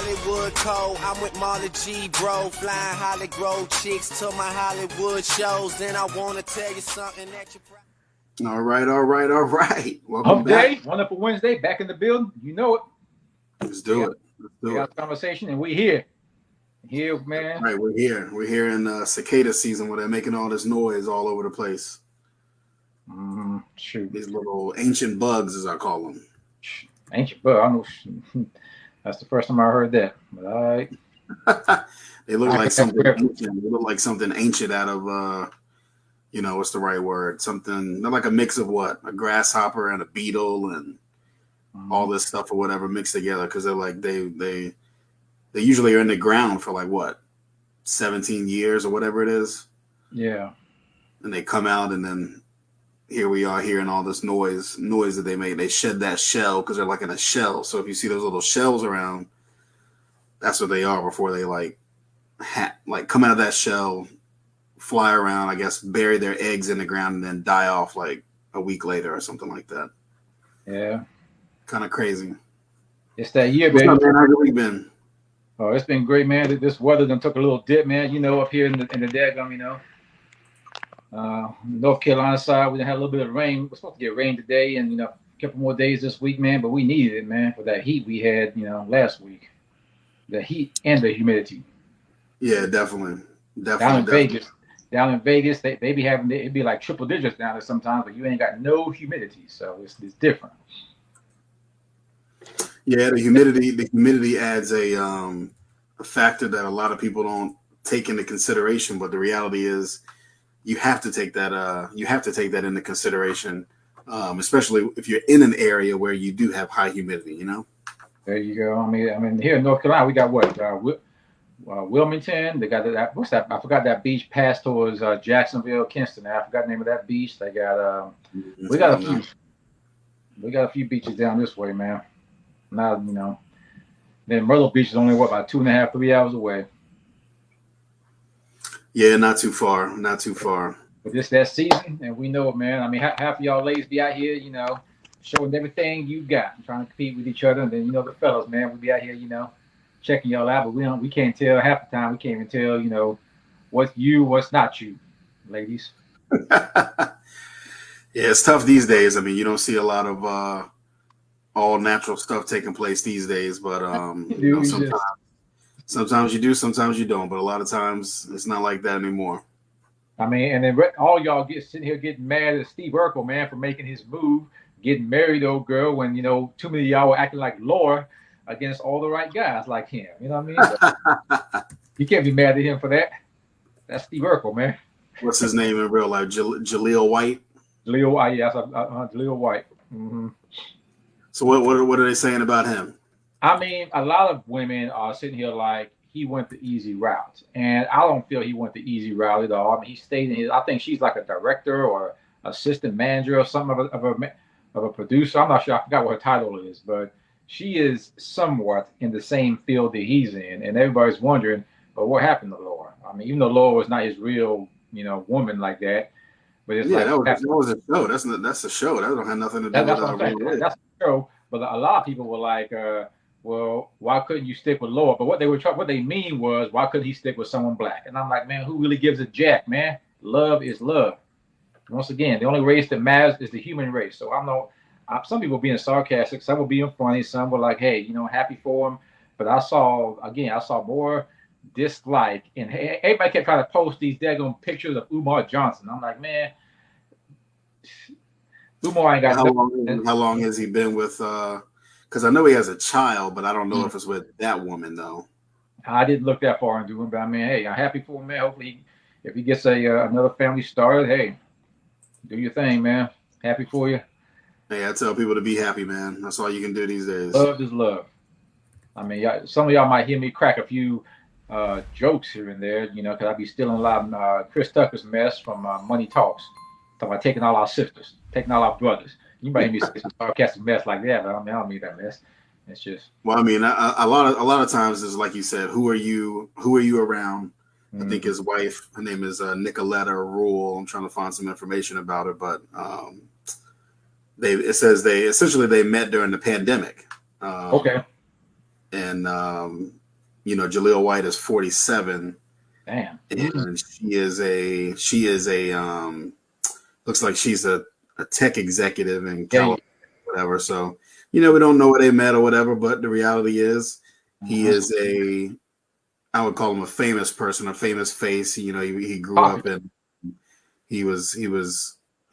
Hollywood Code. I'm with Marley G, bro. Flying Holly Grove chicks to my Hollywood shows. Then I want to tell you something that you All right. Welcome Hump back. Day, Wonderful Wednesday, back in the building. You know it. Let's do it. We got a conversation, and we here. Here, man. Right, we're here. We're here in cicada season where they're making all this noise all over the place. Shoot. These little ancient bugs, as I call them. Ancient bug. I know. That's the first time I heard that. But all right. They look like something ancient. They look like something ancient out of what's the right word? Something, they're like a mix of what? A grasshopper and a beetle and all this stuff or whatever mixed together, because they're like they usually are in the ground for like what, 17 years or whatever it is. Yeah. And they come out, and then here we are hearing all this noise that they make. They shed that shell because they're like in a shell. So if you see those little shells around, that's what they are before they like come out of that shell, fly around, I guess, bury their eggs in the ground, and then die off like a week later or something like that. Yeah. Kind of crazy. It's that year, What's baby. up, man? How's your week been? Oh, it's been great, man. This weather done took a little dip, man. You know, up here in the daggum, North Carolina side, we done had a little bit of rain. We're supposed to get rain today, and a couple more days this week, man. But we needed it, man, for that heat we had, last week. The heat and the humidity. Yeah, definitely. Down in Vegas, they be having it'd be like triple digits down there sometimes, but you ain't got no humidity, so it's different. Yeah, the humidity adds a factor that a lot of people don't take into consideration, but the reality is you have to take that into consideration, especially if you're in an area where you do have high humidity. There you go. I mean, here in North Carolina, we got what? Wilmington. They got that. What's that? I forgot that beach passed towards Jacksonville, Kinston. I forgot the name of that beach. They got. We got a few. We got a few beaches down this way, man. Now Then Myrtle Beach is only about 2.5, 3 hours away. Yeah, not too far. But it's that season, and we know it, man. I mean, half of y'all ladies be out here, showing everything you got, trying to compete with each other. And then the fellas, man, we be out here, checking y'all out, but we can't tell half the time. We can't even tell, what's you, what's not you, ladies. Yeah, it's tough these days. I mean, you don't see a lot of all natural stuff taking place these days, but sometimes you do, sometimes you don't. But a lot of times it's not like that anymore. I mean, and then all y'all sitting here getting mad at Steve Urkel, man, for making his move, getting married to old girl when too many of y'all were acting like Laura against all the right guys like him. You know what I mean? You can't be mad at him for that. That's Steve Urkel, man. What's his name in real life? Jaleel White. Jaleel White, yes, Jaleel White. Mm-hmm. So what are they saying about him? I mean, a lot of women are sitting here like he went the easy route, and I don't feel he went the easy route at all. I mean, he stayed in his. I think she's like a director or assistant manager or something of a producer. I'm not sure. I forgot what her title is, but she is somewhat in the same field that he's in, and everybody's wondering, but what happened to Laura? I mean, even though Laura was not his real, woman like that, but it's that was a show. That's a show. That don't have nothing to do with that's a show. But a lot of people were like, well, why couldn't you stick with Laura? But what they mean was, why couldn't he stick with someone black? And I'm like, man, who really gives a jack, man? Love is love. Once again, the only race that matters is the human race. So some people being sarcastic, some were being funny, some were like, hey, happy for him. But I saw more dislike, and everybody kept trying to post these daggone pictures of Umar Johnson. I'm like, man, Umar ain't got how long has he been with because I know he has a child, but I don't know if it's with that woman though. I didn't look that far into him, but I mean, hey, I'm happy for him, man. Hopefully if he gets another family started, hey, do your thing, man. Happy for you. Hey, I tell people to be happy, man. That's all you can do these days. Love is love. I mean, some of y'all might hear me crack a few jokes here and there, because I be stealing a lot of Chris Tucker's mess from Money Talks. Talking about taking all our sisters, taking all our brothers. You might hear me say some sarcastic mess like that, but I don't mean that mess. It's just. Well, I mean, a lot of times is like you said. Who are you around? I think his wife, her name is Nicoletta Rule. I'm trying to find some information about her, but it says they met during the pandemic. Okay. and Jaleel White is 47. Damn. And she is a looks like she's a tech executive in California, whatever. So, we don't know where they met or whatever, but the reality is he is I would call him a famous person, a famous face. He grew up in, he was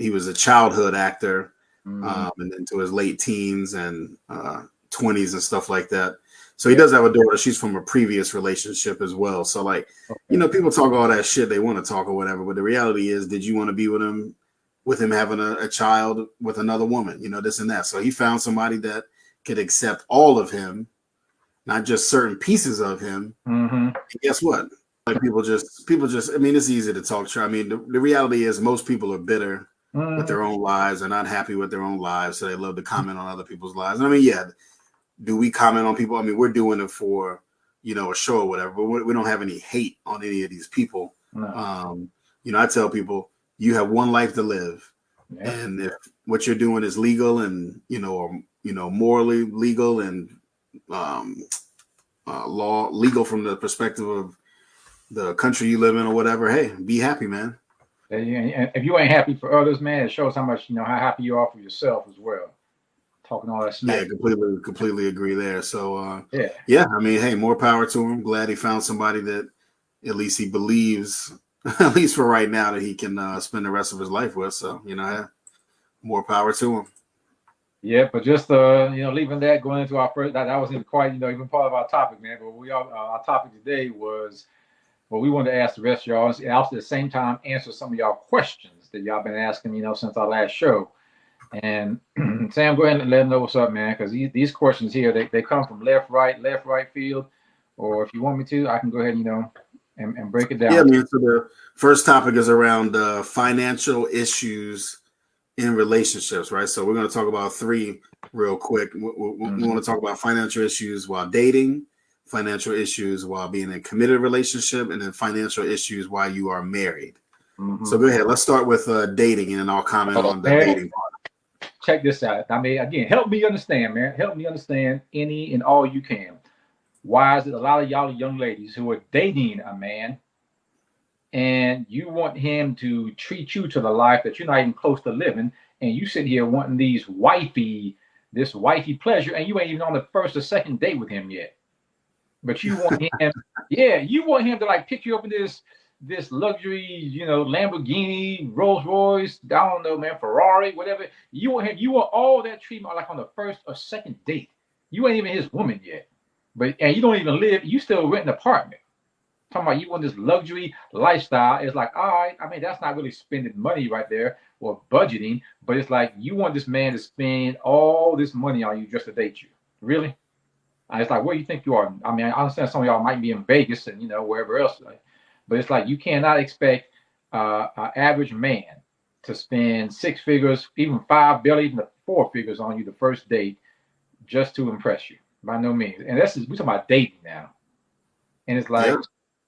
a childhood actor, and into his late teens and 20s and stuff like that. So he does have a daughter. She's from a previous relationship as well. So people talk all that shit they want to talk or whatever, but the reality is, did you want to be with him having a child with another woman, this and that. So he found somebody that could accept all of him, not just certain pieces of him. And guess what? Like people just, I mean, it's easy to talk. I mean, the reality is most people are bitter with their own lives. They're not happy with their own lives. So they love to comment on other people's lives. And I mean, yeah. Do we comment on people? I mean, we're doing it for, a show or whatever, but we don't have any hate on any of these people. No. I tell people, you have one life to live. Yeah. And if what you're doing is legal and, morally legal and legal from the perspective of the country you live in or whatever, hey, be happy, man. And if you ain't happy for others, man, it shows how much, how happy you are for yourself as well. Talking all that smack. Yeah, completely agree there. So yeah, I mean, hey, more power to him. Glad he found somebody that at least he believes, at least for right now, that he can spend the rest of his life with. So more power to him. Yeah, but just leaving that, going into our first, that wasn't quite even part of our topic, man. But our topic today was, well, we wanted to ask the rest of y'all, and also at the same time answer some of y'all questions that y'all been asking, since our last show. And Sam, go ahead and let them know what's up, man, because these questions here, they come from left, right field, or if you want me to, I can go ahead, and break it down. Yeah, I mean, so the first topic is around financial issues in relationships, right? So we're going to talk about 3 real quick. We want to talk about financial issues while dating, financial issues while being in a committed relationship, and then financial issues while you are married. So go ahead. Let's start with dating, and then I'll comment on the dating part. Check this out. I mean, again, help me understand, man. Help me understand any and all you can. Why is it a lot of y'all young ladies who are dating a man and you want him to treat you to the life that you're not even close to living, and you sit here wanting this wifey pleasure, and you ain't even on the first or second date with him yet. But you want him, you want him to pick you up in this luxury, Lamborghini, Rolls Royce, I don't know, man, Ferrari, whatever. You want all that treatment on the first or second date. You ain't even his woman yet. And you don't even live, you still rent an apartment. Talking about you want this luxury lifestyle. It's like, all right, I mean, that's not really spending money right there or budgeting, but it's like you want this man to spend all this money on you just to date you. Really? And it's like, where do you think you are? I mean, I understand some of y'all might be in Vegas and, wherever else. But it's like you cannot expect an average man to spend 6 figures, even 5, barely even 4 figures on you the first date just to impress you. By no means. And we're talking about dating now. And it's like,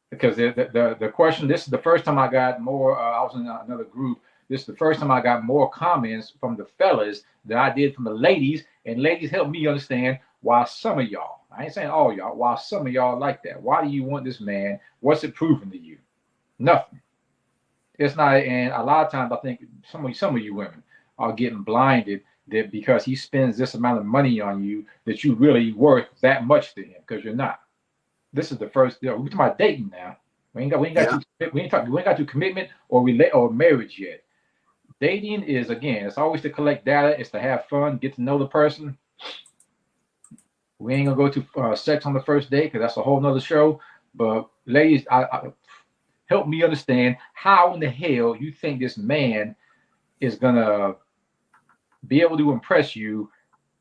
because the question, this is the first time I got more, I was in another group. This is the first time I got more comments from the fellas than I did from the ladies. And ladies, help me understand why some of y'all, I ain't saying all y'all, why some of y'all like that. Why do you want this man? What's it proving to you? Nothing. It's not, and a lot of times I think some of you women are getting blinded that because he spends this amount of money on you that you really worth that much to him, because you're not. This is the first. We're talking about dating now. We ain't got to commitment or marriage yet. Dating is, again, it's always to collect data. It's to have fun, get to know the person. We ain't gonna go to sex on the first date because that's a whole nother show. But ladies, I help me understand how in the hell you think this man is gonna be able to impress you,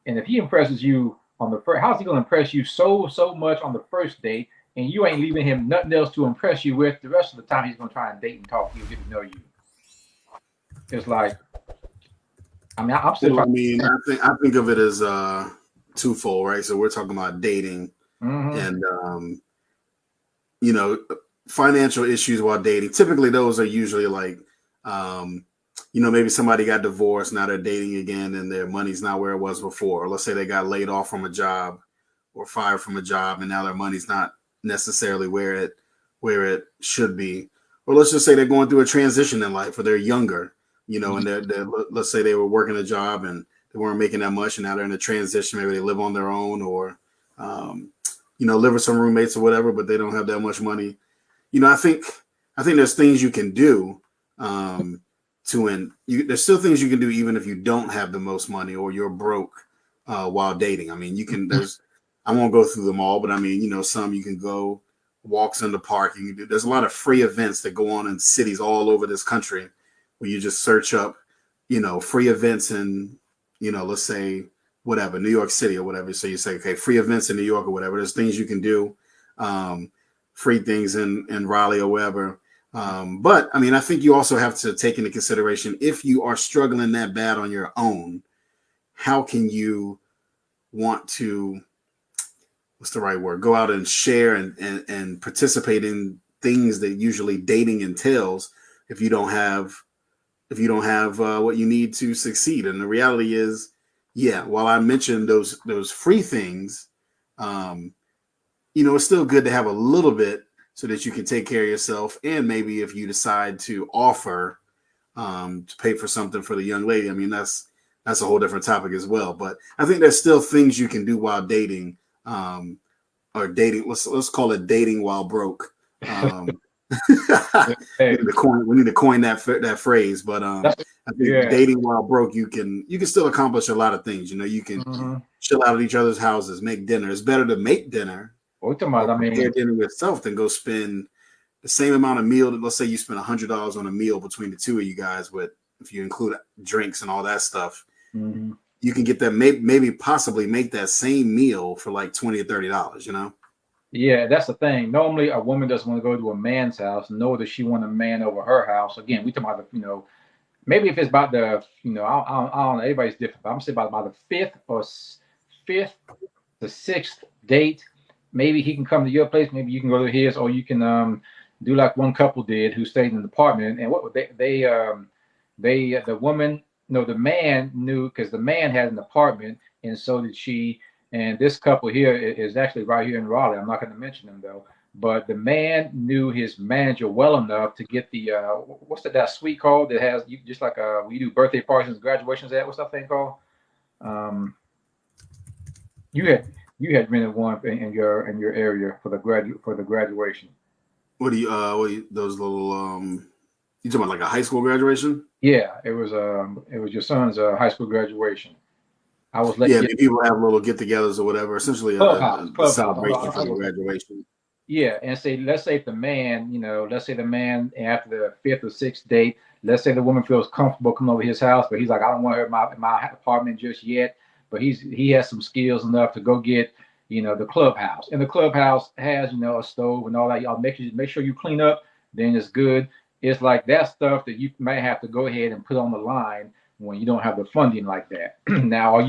and if he impresses you on the first, how's he gonna impress you so much on the first date, and you ain't leaving him nothing else to impress you with the rest of the time? He's gonna try and date and talk to you, get to know you. It's like, I mean, I'm still. Well, I mean, I think of it as twofold, right? So we're talking about dating, and financial issues while dating. Typically, those are usually like, maybe somebody got divorced, now they're dating again, and their money's not where it was before. Or let's say they got laid off from a job, or fired from a job, and now their money's not necessarily where it should be. Or let's just say they're going through a transition in life, or they're younger, and let's say they were working a job and they weren't making that much, and now they're in a transition. Maybe they live on their own, or live with some roommates or whatever, but they don't have that much money. I think there's things you can do there's still things you can do even if you don't have the most money or you're broke while dating. I mean, I won't go through them all, but I mean, some you can go walks in the park. There's a lot of free events that go on in cities all over this country where you just search up, free events in, let's say whatever, New York City or whatever. So you say, okay, free events in New York or whatever. There's things you can do, free things in Raleigh or wherever. But I mean, I think you also have to take into consideration, if you are struggling that bad on your own, how can you want to, what's the right word, go out and share and participate in things that usually dating entails if you don't have what you need to succeed. And the reality is, yeah, while I mentioned those free things, it's still good to have a little bit so that you can take care of yourself. And maybe if you decide to offer to pay for something for the young lady, I mean, that's a whole different topic as well. But I think there's still things you can do while dating, or dating. Let's call it dating while broke. We need to coin that phrase. But I think dating while broke, you can still accomplish a lot of things. You can chill out at each other's houses, make dinner. It's better to make dinner. Prepare dinner yourself than go spend the same amount of meal. Let's say you spend $100 on a meal between the two of you guys, but if you include drinks and all that stuff, you can get that maybe possibly make that same meal for like $20 or $30. Yeah, that's the thing. Normally, a woman doesn't want to go to a man's house, nor does she want a man over her house. Again, we talking about maybe if it's about the I don't know, everybody's different, but I'm saying about the fifth to sixth date. Maybe he can come to your place. Maybe you can go to his, or you can do like one couple did who stayed in an apartment. And what the man knew, because the man had an apartment, and so did she. And this couple here is actually right here in Raleigh. I'm not going to mention them though. But the man knew his manager well enough to get the what's that suite called that has just like we do birthday parties and graduations at. What's that thing called? You had rented one in your area for the graduation. What do you those little you talking about like a high school graduation? Yeah, it was your son's high school graduation. I was like, people have little get-togethers or whatever. Essentially, a celebration for the graduation. Yeah, and let's say if the man, let's say the man after the fifth or sixth date, let's say the woman feels comfortable coming over his house, but he's like, I don't want her in my apartment just yet. But he has some skills enough to go get, the clubhouse, and the clubhouse has, a stove and all that. Y'all make sure you clean up. Then it's good. It's like that stuff that you may have to go ahead and put on the line when you don't have the funding like that. Now, are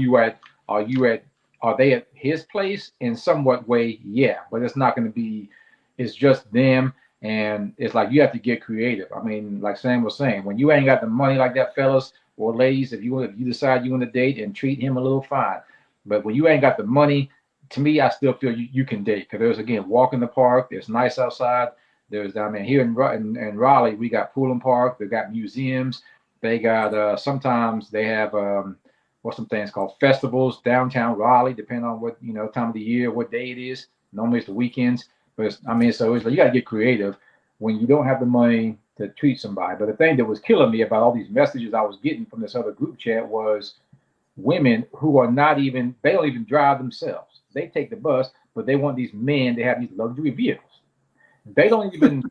they at his place in somewhat way? Yeah, but it's not going to be, it's just them. And it's like, you have to get creative. I mean, like Sam was saying, when you ain't got the money like that, fellas or ladies, if you decide you want to date and treat him a little, fine. But when you ain't got the money, to me, I still feel you can date. Because there's, again, walk in the park. There's nice outside. There's, here in Raleigh, we got Pool and Park. They got museums. They got, sometimes they have, what's some things called festivals downtown Raleigh, depending on what, time of the year, what day it is. Normally it's the weekends. But so it's like, you got to get creative when you don't have the money to treat somebody. But the thing that was killing me about all these messages I was getting from this other group chat was women who are they don't even drive themselves. They take the bus, but they want these men to have these luxury vehicles. They don't even,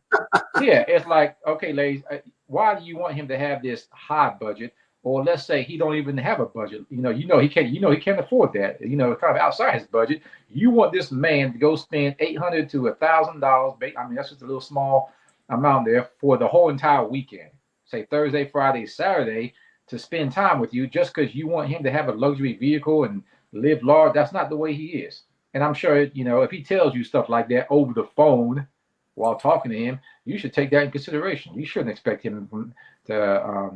it's like, okay, ladies, why do you want him to have this high budget? Or let's say he don't even have a budget. He can't afford that. It's kind of outside his budget. You want this man to go spend $800 to $1,000. I mean, that's just a little small amount there for the whole entire weekend. Say Thursday, Friday, Saturday, to spend time with you just because you want him to have a luxury vehicle and live large. That's not the way he is. And I'm sure, if he tells you stuff like that over the phone while talking to him, you should take that in consideration. You shouldn't expect him to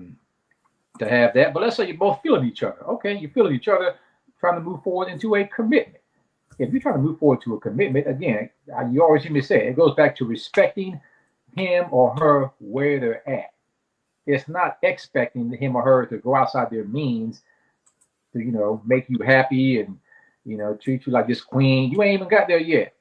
have that. But let's say you're both feeling each other. Okay, you're feeling each other, trying to move forward into a commitment. if you're trying to move forward to a commitment, again, you always hear me say it goes back to respecting him or her where they're at. It's not expecting him or her to go outside their means to, make you happy and, treat you like this queen. You ain't even got there yet.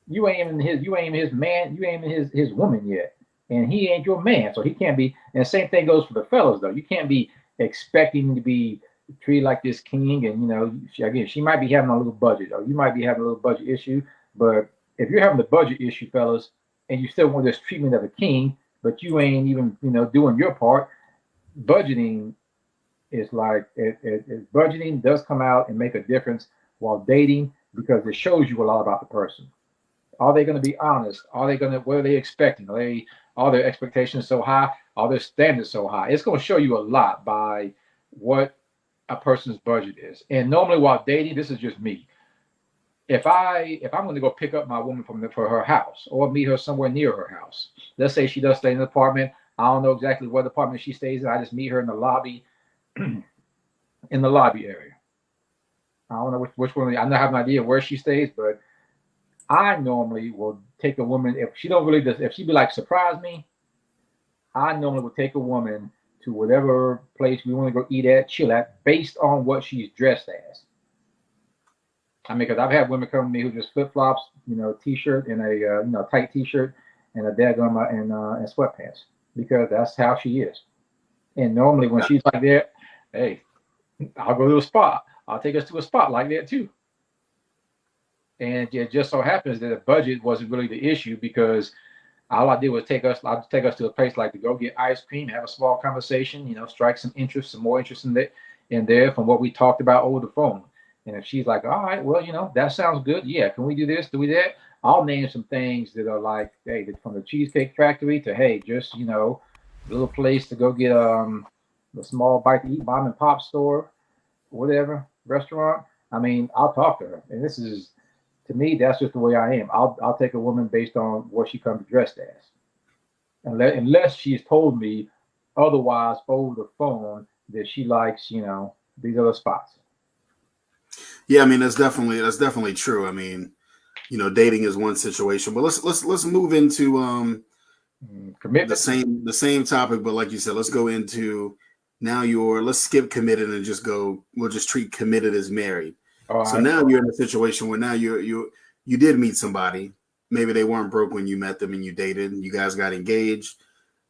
You ain't even his man, you ain't even his woman yet. And he ain't your man. So he can't be, and the same thing goes for the fellas though. You can't be expecting to be treated like this king. And she might be having a little budget, or you might be having a little budget issue. But if you're having the budget issue, fellas, and you still want this treatment of a king, but you ain't even, doing your part, budgeting is like budgeting does come out and make a difference while dating, because it shows you a lot about the person. Are they going to be honest? What are they expecting? Are their expectations so high? Are their standards so high? It's going to show you a lot by what a person's budget is. And normally while dating, this is just me. If I'm going to go pick up my woman for her house or meet her somewhere near her house, let's say she does stay in an apartment. I don't know exactly what apartment she stays in. I just meet her in the lobby, in the lobby area. I don't know which one. I don't have an idea where she stays, but I normally will take a woman if she don't really if she be like surprise me. I normally will take a woman to whatever place we want to go eat at, chill at, based on what she's dressed as. I mean, because I've had women come to me who just flip flops, t-shirt and a tight t-shirt and a daggum and sweatpants, because that's how she is. And normally when she's like that, hey, I'll go to a spot. I'll take us to a spot like that too. And it just so happens that the budget wasn't really the issue, because all I did was take us to a place like to go get ice cream, have a small conversation, strike some more interest in there from what we talked about over the phone. And if she's like, all right, well, that sounds good. Yeah, can we do this? Do we do that? I'll name some things that are like, hey, from the Cheesecake Factory to, hey, just, a little place to go get a small bite to eat, mom and pop store, whatever, restaurant. I mean, I'll talk to her. And to me, that's just the way I am. I'll take a woman based on what she comes dressed as. Unless she's told me otherwise over the phone that she likes, these other spots. Yeah, I mean that's definitely true. I mean, dating is one situation, but let's move into commitment. The same topic, but like you said, let's go into now let's skip committed and we'll just treat committed as married. So now you're in a situation where now you did meet somebody. Maybe they weren't broke when you met them and you dated. You guys got engaged.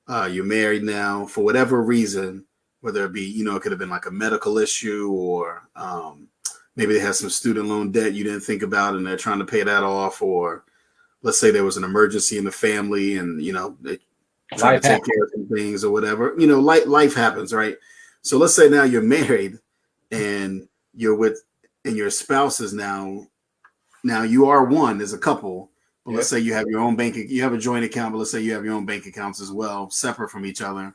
You're married now for whatever reason, whether it be, it could have been like a medical issue, or maybe they had some student loan debt you didn't think about and they're trying to pay that off. Or let's say there was an emergency in the family and, they try to take care of some things or whatever. Life happens, right? So let's say now you're married and you're with, and your spouse is now you are one as a couple, but Let's say you have your own you have a joint account, but let's say you have your own bank accounts as well, separate from each other.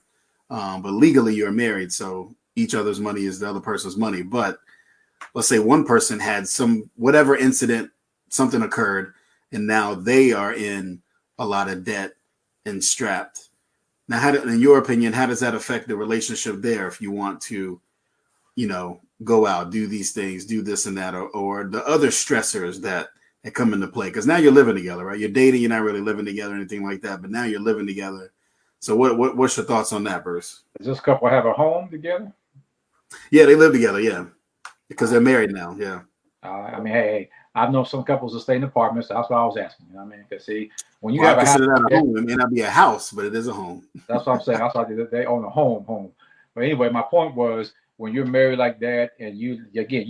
But legally you're married, so each other's money is the other person's money. But let's say one person had whatever incident, something occurred, and now they are in a lot of debt and strapped. Now, in your opinion, how does that affect the relationship there if you want to, go out, do these things, do this and that, or the other stressors that come into play? Because now you're living together, right? You're dating, you're not really living together or anything like that, but now you're living together. So what's your thoughts on that, Bruce? Does this couple have a home together? Yeah, they live together, yeah. Because they're married now, yeah. I mean, hey, I've known some couples that stay in apartments. So that's what I was asking. You know what I mean? Because see, when you have a house, home, it may not be a house, but it is a home. That's what I'm saying. I thought they own a home. But anyway, my point was, when you're married like that, and you're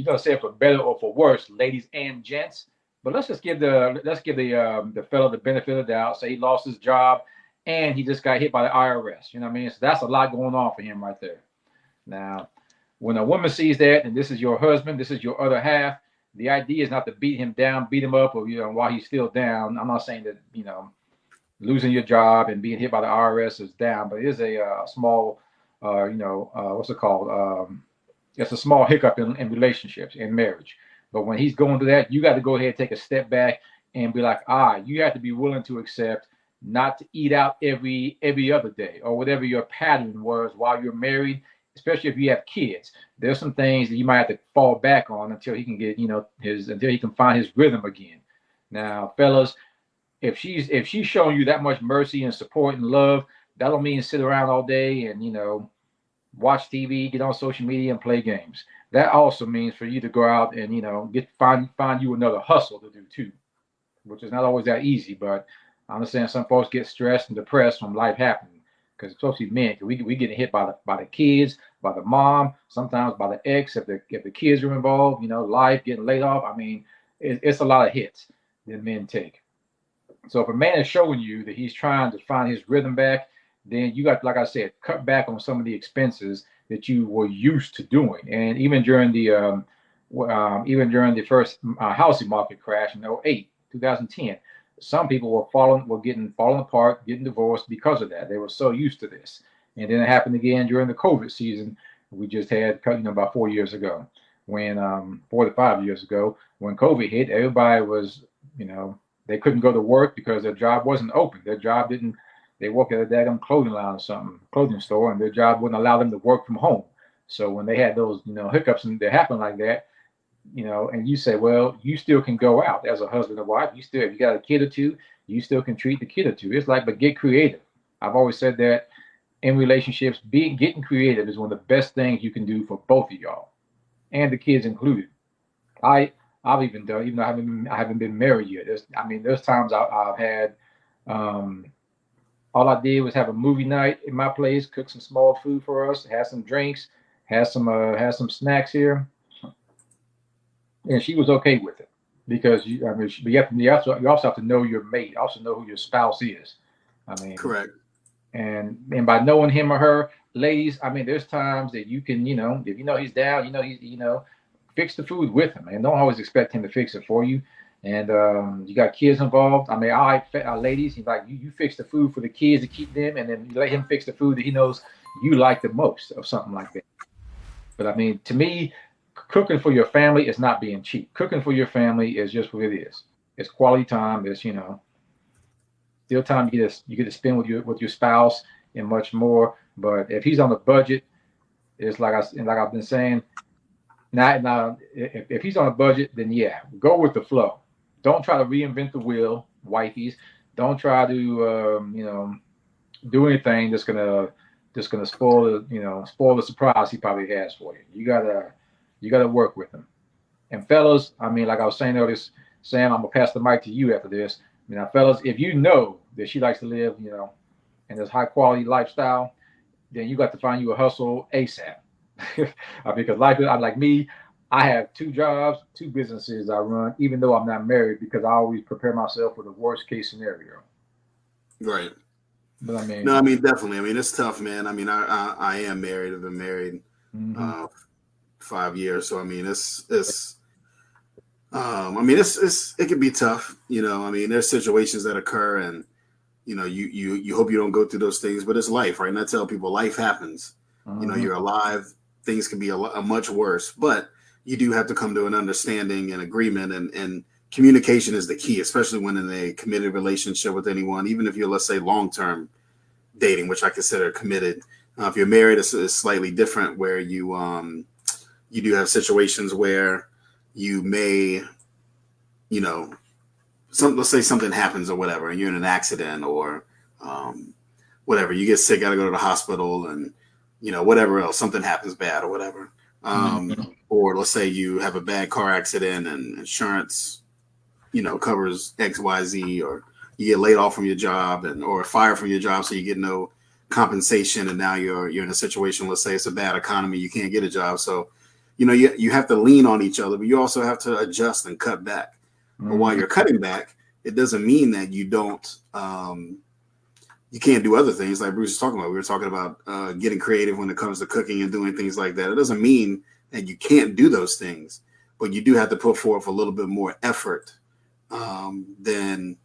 gonna say it for better or for worse, ladies and gents. But let's give the fellow the benefit of the doubt. Say he lost his job and he just got hit by the IRS. You know what I mean? So that's a lot going on for him right there. Now, when a woman sees that, and this is your husband, this is your other half, the idea is not to beat him down, beat him up, or while he's still down. I'm not saying that losing your job and being hit by the IRS is down, but it is a small, what's it called? It's a small hiccup in relationships, in marriage. But when he's going through that, you got to go ahead and take a step back and be like, you have to be willing to accept not to eat out every other day, or whatever your pattern was while you're married. especially if you have kids. There's some things that you might have to fall back on until he can get, until he can find his rhythm again. Now, fellas, if she's showing you that much mercy and support and love, that don't mean sit around all day and watch TV, get on social media, and play games. That also means for you to go out and find you another hustle to do too, which is not always that easy. But I understand some folks get stressed and depressed from life happening, because especially men, cause we get hit by the kids, by the mom, sometimes by the ex if the kids are involved. Life, getting laid off. I mean, it's a lot of hits that men take. So if a man is showing you that he's trying to find his rhythm back, then you got, like I said, cut back on some of the expenses that you were used to doing. And even during the first housing market crash in 2008, 2010, some people were falling apart, getting divorced because of that. They were so used to this. And then it happened again during the COVID season we just had, about 4 years ago, when 4 to 5 years ago, when COVID hit. Everybody was, they couldn't go to work because their job wasn't open. Their job didn't. They work at a daggum clothing line or something, clothing store, and their job wouldn't allow them to work from home. So when they had those, hiccups and they happen like that, and you say, well, you still can go out as a husband and wife. If you got a kid or two, you still can treat the kid or two. It's like, but get creative. I've always said that in relationships, getting creative is one of the best things you can do for both of y'all, and the kids included. I've even done, even though I haven't been married yet. There's times I've had, all I did was have a movie night in my place, cook some small food for us, have some drinks, have some snacks here, and she was okay with it, because you also have to know your mate, also know who your spouse is. Correct. And by knowing him or her, ladies, there's times that you can, if he's down, fix the food with him, and don't always expect him to fix it for you. And you got kids involved. All right, ladies, you fix the food for the kids to keep them, and then you let him fix the food that he knows you like the most, or something like that. But to me, cooking for your family is not being cheap. Cooking for your family is just what it is. It's quality time. It's still time you get to spend with your spouse and much more. But if he's on a budget, it's like I've been saying. Now, if he's on a budget, then yeah, go with the flow. Don't try to reinvent the wheel, wifeys. Don't try to do anything that's gonna spoil the surprise he probably has for you. You gotta work with him. And fellas, like I was saying earlier, Sam, I'm gonna pass the mic to you after this. Fellas, if you know that she likes to live, in this high quality lifestyle, then you got to find you a hustle ASAP. Because life, like me, I have 2 jobs, 2 businesses I run, even though I'm not married, because I always prepare myself for the worst case scenario. Right. But no, definitely. It's tough, man. I am married. I've been married 5 years, so it can be tough. There's situations that occur, and you hope you don't go through those things, but it's life, right? And I tell people, life happens. You're alive. Things can be a much worse, but you do have to come to an understanding and agreement, and communication is the key, especially when in a committed relationship with anyone, even if you're, let's say, long-term dating, which I consider committed. If you're married, it's slightly different, where you do have situations where you may, let's say something happens or whatever, and you're in an accident or whatever, you get sick, got to go to the hospital, and whatever else, something happens bad or whatever. Or let's say you have a bad car accident and insurance, covers X, Y, Z, or you get laid off from your job or fired from your job, so you get no compensation, and now you're in a situation, let's say it's a bad economy, you can't get a job. So, you have to lean on each other, but you also have to adjust and cut back. But while you're cutting back, it doesn't mean that you don't, you can't do other things like Bruce is talking about. We were talking about getting creative when it comes to cooking and doing things like that. It doesn't mean that you can't do those things, but you do have to put forth a little bit more effort than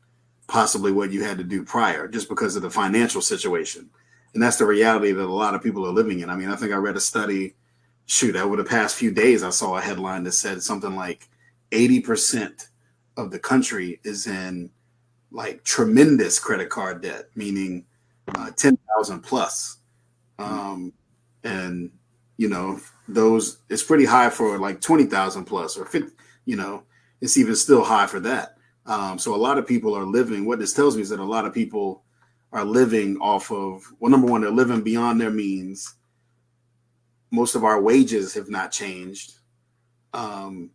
possibly what you had to do prior, just because of the financial situation. And that's the reality that a lot of people are living in. I think I read a study, over the past few days, I saw a headline that said something like 80% of the country is in like tremendous credit card debt, meaning 10,000 plus. And you know, those it's pretty high for like 20,000 plus or 50, you know, it's even still high for that. So a lot of people are living, what this tells me is that a lot of people are living off of, well, number one, they're living beyond their means. Most of our wages have not changed. And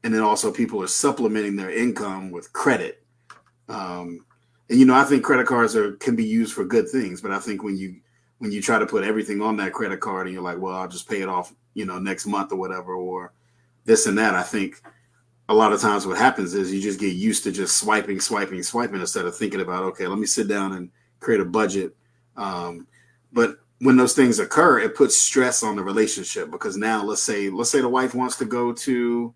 then also people are supplementing their income with credit. And, you know, I think credit cards can be used for good things, but I think when you try to put everything on that credit card and you're like, well, I'll just pay it off, you know, next month or whatever, or this and that, I think a lot of times what happens is you just get used to just swiping instead of thinking about, okay, let me sit down and create a budget. But when those things occur, it puts stress on the relationship because now let's say the wife wants to go to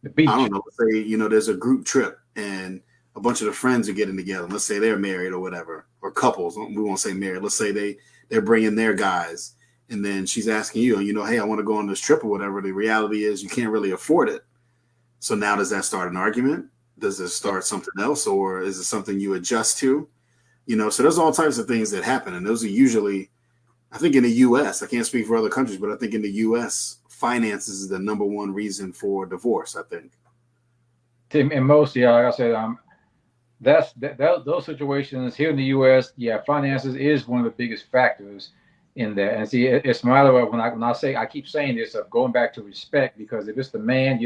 The beach. I don't know, let's say, you know, there's a group trip and a bunch of the friends are getting together. Let's say they're married or whatever, or couples. We won't say married. Let's say they're bringing their guys. And then she's asking you, you know, hey, I want to go on this trip or whatever. The reality is you can't really afford it. So now does that start an argument? Does it start something else? Or is it something you adjust to? You know, so there's all types of things that happen. And those are usually, I think in the U.S., I can't speak for other countries, but I think in the U.S., finances is the number one reason for divorce, I think. And most, yeah, like I said, those situations here in the U.S., yeah, finances is one of the biggest factors in that. And see, it's a matter of when I keep saying this of going back to respect, because if it's the man,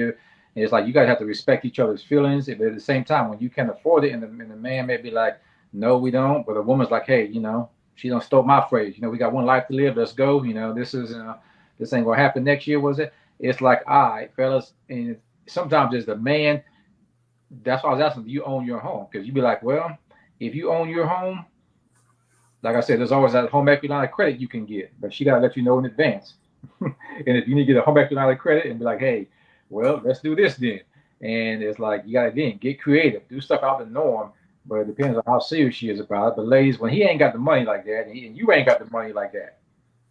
it's like you guys have to respect each other's feelings. But at the same time, when you can afford it, and the man may be like, no, we don't, but the woman's like, hey, you know, she don't stole my phrase. You know, we got one life to live. Let's go. You know, this ain't gonna happen next year, was it? It's like, all right, fellas, and sometimes it's the man. That's why I was asking, do you own your home? Because you'd be like, well, if you own your home, like I said, there's always that home equity line of credit you can get, but she gotta let you know in advance. And if you need to get a home equity line of credit and be like, hey, well, let's do this then. And it's like, you gotta, again, get creative, do stuff out the norm, but it depends on how serious she is about it. But ladies, when he ain't got the money like that, and you ain't got the money like that,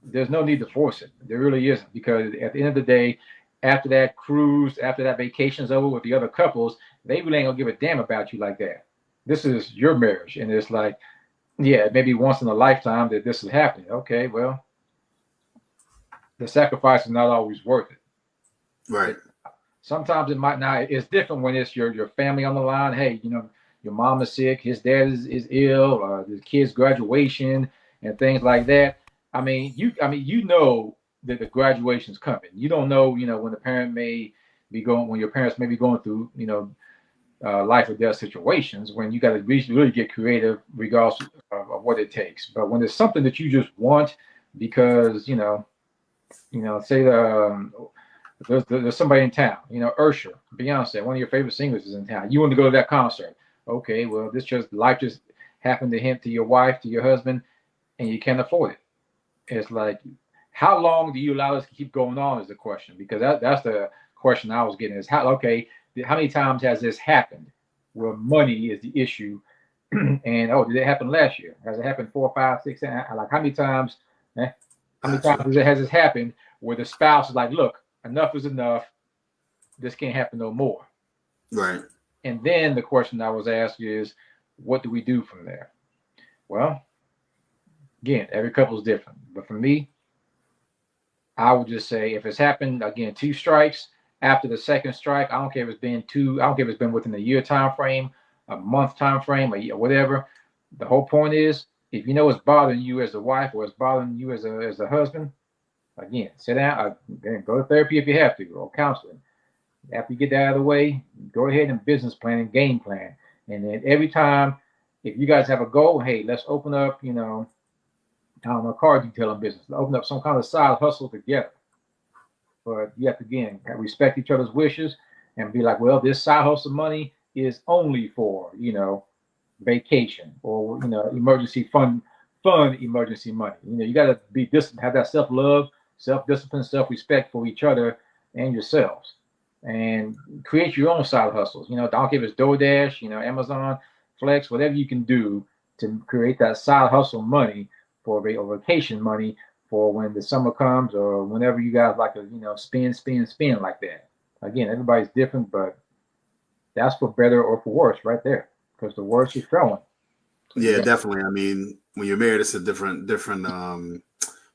there's no need to force it. There really isn't, because at the end of the day, after that cruise, after that vacation's over with the other couples, they really ain't gonna give a damn about you like that. This is your marriage, and it's like, yeah, maybe once in a lifetime that this is happening. Okay, well, the sacrifice is not always worth it. Right. Sometimes it might not. It's different when it's your family on the line. Hey, you know, your mom is sick, his dad is ill, the kid's graduation and things like that. I mean, you know that the graduation's coming. You don't know, you know, when your parents may be going through, you know, life or death situations, when you got to really get creative regardless of what it takes. But when it's something that you just want because, you know, say there's somebody in town, you know, Usher, Beyonce, one of your favorite singers is in town. You want to go to that concert. Okay, well, life just happened to hint to your wife, to your husband, and you can't afford it. It's like, how long do you allow this to keep going on is the question, because that's the question I was getting is how many times has this happened where money is the issue? And did it happen last year? Has it happened 4, 5, 6, 7? Like how many times has this happened where the spouse is like, look, enough is enough. This can't happen no more. Right. And then the question I was asked is, what do we do from there? Well, again, every couple is different. But for me, I would just say if it's happened, again, 2 strikes, after the second strike, I don't care if it's been 2, I don't care if it's been within a year time frame, a month time frame, a year, whatever. The whole point is, if you know it's bothering you as a wife or it's bothering you as a husband, again, sit down, go to therapy if you have to, or counseling. After you get that out of the way, go ahead and business plan and game plan. And then every time, if you guys have a goal, hey, let's open up, you know, I don't know, car detailing business. Open up some kind of side hustle together. But you have to, again, respect each other's wishes and be like, well, this side hustle money is only for, you know, vacation or, you know, emergency fund emergency money. You know, you got to be disciplined, have that self-love, self-discipline, self-respect for each other and yourselves. And create your own side hustles. You know, don't give us DoorDash, you know, Amazon, Flex, whatever you can do to create that side hustle money for vacation money for when the summer comes or whenever you guys like to, you know, spin like that. Again, everybody's different, but that's for better or for worse right there, because the worse is showing. Yeah, definitely. I mean, when you're married, it's a different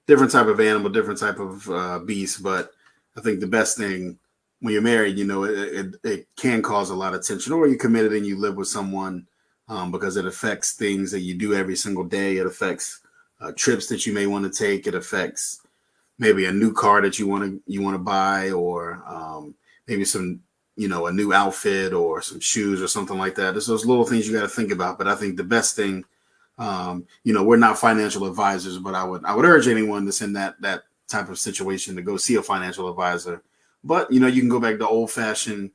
different type of animal, different type of beast. But I think the best thing when you're married, you know, it can cause a lot of tension, or you're committed and you live with someone, because it affects things that you do every single day. It affects trips that you may want to take. It affects maybe a new car that you want to buy, or maybe some, you know, a new outfit or some shoes or something like that. There's those little things you got to think about. But I think the best thing, you know, we're not financial advisors, but I would urge anyone that's in that type of situation to go see a financial advisor. But, you know, you can go back to old fashioned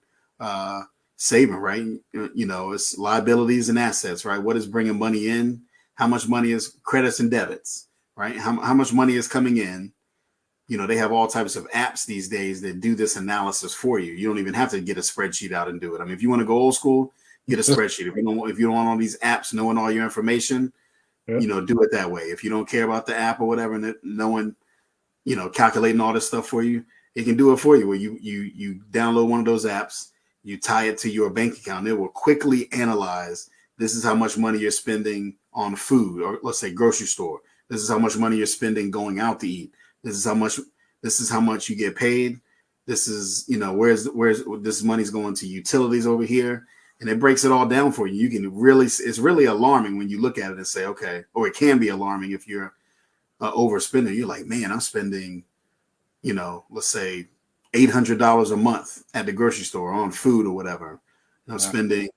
saving, right? You know, it's liabilities and assets, right? What is bringing money in? How much money is credits and debits, right? How much money is coming in? You know, they have all types of apps these days that do this analysis for you. You don't even have to get a spreadsheet out and do it. I mean, if you want to go old school, get a spreadsheet. If you don't want all these apps knowing all your information, you know, do it that way. If you don't care about the app or whatever, and no one, you know, calculating all this stuff for you, it can do it for you. Where you download one of those apps, you tie it to your bank account. It will quickly analyze. This is how much money you're spending on food, or let's say grocery store. This is how much money you're spending going out to eat. This is how much you get paid. This is, you know, where's this money's going to utilities over here. And it breaks it all down for you. You can it's really alarming when you look at it and say, okay, or it can be alarming if you're overspending. You're like, man, I'm spending, you know, let's say $800 a month at the grocery store on food or whatever. And I'm spending